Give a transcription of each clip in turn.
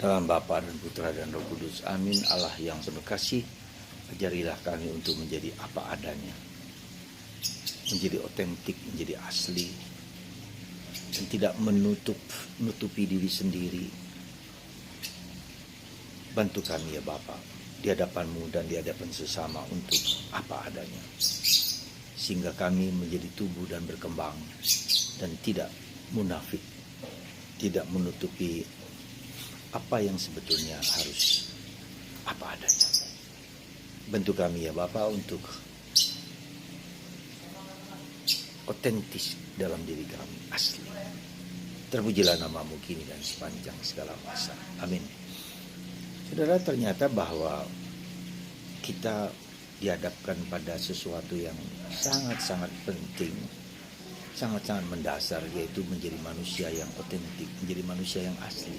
Dalam Bapa dan Putra dan Roh Kudus. Amin. Allah yang penuh kasih, ajarilah kami untuk menjadi apa adanya, menjadi otentik, menjadi asli, dan tidak menutupi diri sendiri. Bantu kami ya Bapa, di hadapan-Mu dan di hadapan sesama untuk apa adanya, sehingga kami menjadi tubuh dan berkembang dan tidak munafik, tidak menutupi apa yang sebetulnya harus apa adanya. Bantu kami ya Bapa untuk otentis dalam diri kami, asli. Terpujilah nama-Mu kini dan sepanjang segala masa. Amin. Saudara, ternyata bahwa kita dihadapkan pada sesuatu yang sangat-sangat penting, sangat-sangat mendasar, yaitu menjadi manusia yang otentik, menjadi manusia yang asli,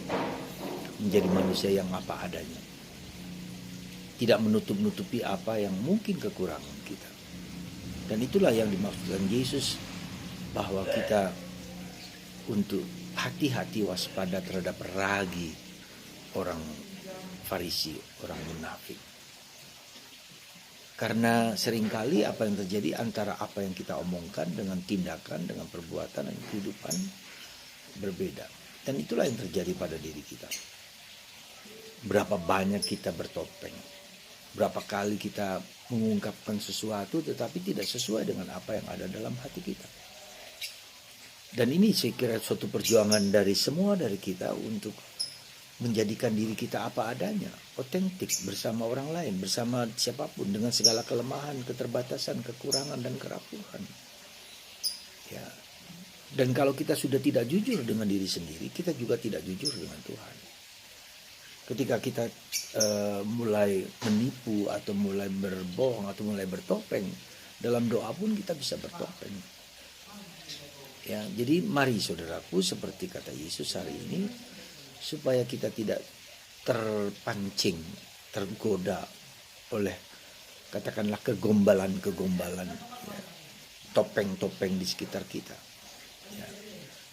menjadi manusia yang apa adanya, tidak menutup-nutupi apa yang mungkin kekurangan kita. Dan itulah yang dimaksudkan Yesus, bahwa kita untuk hati-hati waspada terhadap ragi orang Farisi, orang munafik. Karena seringkali apa yang terjadi antara apa yang kita omongkan dengan tindakan, dengan perbuatan dan kehidupan berbeda. Dan itulah yang terjadi pada diri kita. Berapa banyak kita bertopeng, berapa kali kita mengungkapkan sesuatu tetapi tidak sesuai dengan apa yang ada dalam hati kita. Dan ini saya kira suatu perjuangan dari semua dari kita untuk menjadikan diri kita apa adanya, otentik bersama orang lain, bersama siapapun, dengan segala kelemahan, keterbatasan, kekurangan dan kerapuhan. Ya. Dan kalau kita sudah tidak jujur dengan diri sendiri, kita juga tidak jujur dengan Tuhan. Ketika kita mulai menipu atau mulai berbohong atau mulai bertopeng, dalam doa pun kita bisa bertopeng. Ya, jadi mari saudaraku, seperti kata Yesus hari ini, supaya kita tidak terpancing, tergoda oleh katakanlah kegombalan-kegombalan, ya, topeng-topeng di sekitar kita. Ya.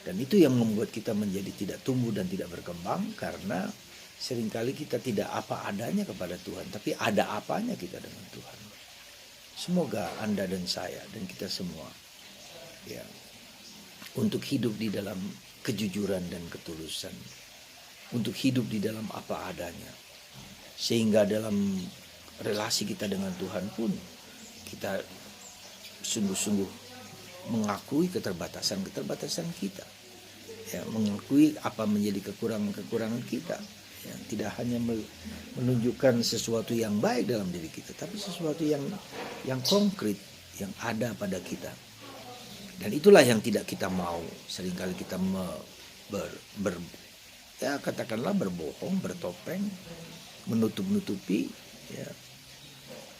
Dan itu yang membuat kita menjadi tidak tumbuh dan tidak berkembang, karena seringkali kita tidak apa adanya kepada Tuhan, tapi ada apanya kita dengan Tuhan. Semoga Anda dan saya dan kita semua, ya, untuk hidup di dalam kejujuran dan ketulusan, untuk hidup di dalam apa adanya, sehingga dalam relasi kita dengan Tuhan pun kita sungguh-sungguh mengakui keterbatasan-keterbatasan kita, ya, mengakui apa menjadi kekurangan-kekurangan kita, ya, tidak hanya menunjukkan sesuatu yang baik dalam diri kita, tapi sesuatu yang konkret yang ada pada kita. Dan itulah yang tidak kita mau. Seringkali kita katakanlah berbohong, bertopeng, menutup-nutupi, ya.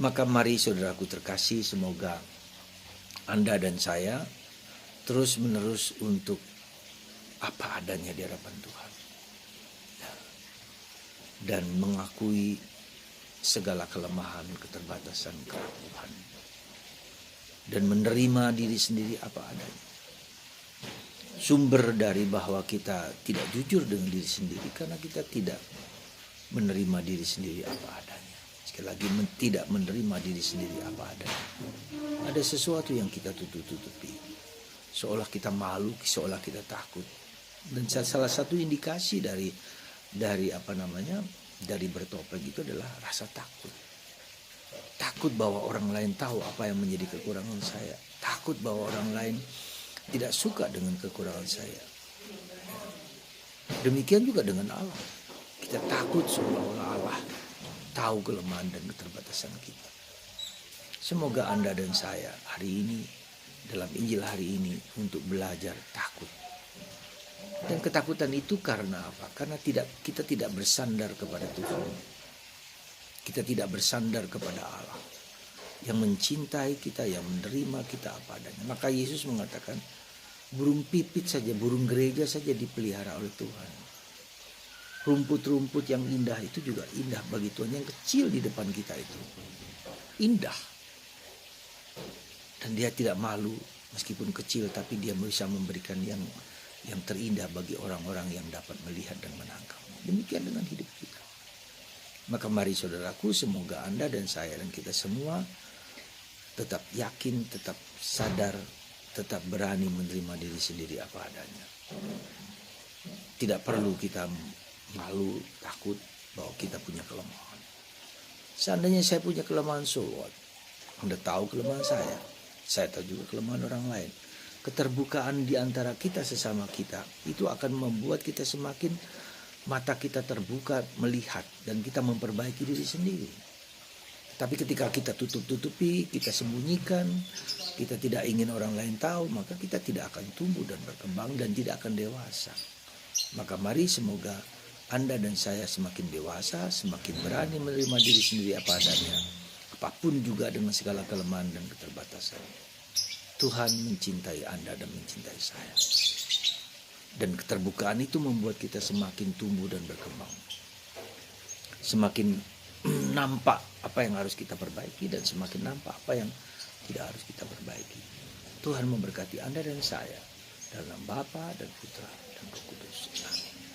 Maka mari saudaraku terkasih, semoga Anda dan saya terus menerus untuk apa adanya di hadapan Tuhan, ya. Dan mengakui segala kelemahan, keterbatasan, kerapuhan, dan menerima diri sendiri apa adanya. Sumber dari bahwa kita tidak jujur dengan diri sendiri karena kita tidak menerima diri sendiri apa adanya. Sekali lagi, tidak menerima diri sendiri apa adanya. Ada sesuatu yang kita tutupi, seolah kita malu, seolah kita takut. Dan salah satu indikasi dari bertopeng itu adalah rasa takut. Takut bahwa orang lain tahu apa yang menjadi kekurangan saya. Takut bahwa orang lain tidak suka dengan kekurangan saya. Demikian juga dengan Allah. Kita takut seolah-olah Allah tahu kelemahan dan keterbatasan kita. Semoga Anda dan saya hari ini, dalam Injil hari ini, untuk belajar takut. Dan ketakutan itu karena apa? Karena kita tidak bersandar kepada Tuhan. Kita tidak bersandar kepada Allah yang mencintai kita, yang menerima kita apa adanya. Maka Yesus mengatakan, burung pipit saja, burung gereja saja dipelihara oleh Tuhan. Rumput-rumput yang indah itu juga indah bagi Tuhan. Yang kecil di depan kita itu indah. Dan dia tidak malu, meskipun kecil, tapi dia bisa memberikan yang terindah bagi orang-orang yang dapat melihat dan menangkap. Demikian dengan hidup Maka mari saudaraku, semoga Anda dan saya dan kita semua tetap yakin, tetap sadar, tetap berani menerima diri sendiri apa adanya. Tidak perlu kita malu, takut bahwa kita punya kelemahan. Seandainya saya punya kelemahan, so what? Anda tahu kelemahan saya tahu juga kelemahan orang lain. Keterbukaan di antara kita sesama kita itu akan membuat kita semakin mata kita terbuka melihat dan kita memperbaiki diri sendiri. Tapi ketika kita tutup-tutupi, kita sembunyikan, kita tidak ingin orang lain tahu, maka kita tidak akan tumbuh dan berkembang dan tidak akan dewasa. Maka mari semoga Anda dan saya semakin dewasa, semakin berani menerima diri sendiri apa adanya, apapun juga dengan segala kelemahan dan keterbatasan. Tuhan mencintai Anda dan mencintai saya. Dan keterbukaan itu membuat kita semakin tumbuh dan berkembang. Semakin nampak apa yang harus kita perbaiki dan semakin nampak apa yang tidak harus kita perbaiki. Tuhan memberkati Anda dan saya dalam Bapa dan Putra dan Roh Kudus. Amin.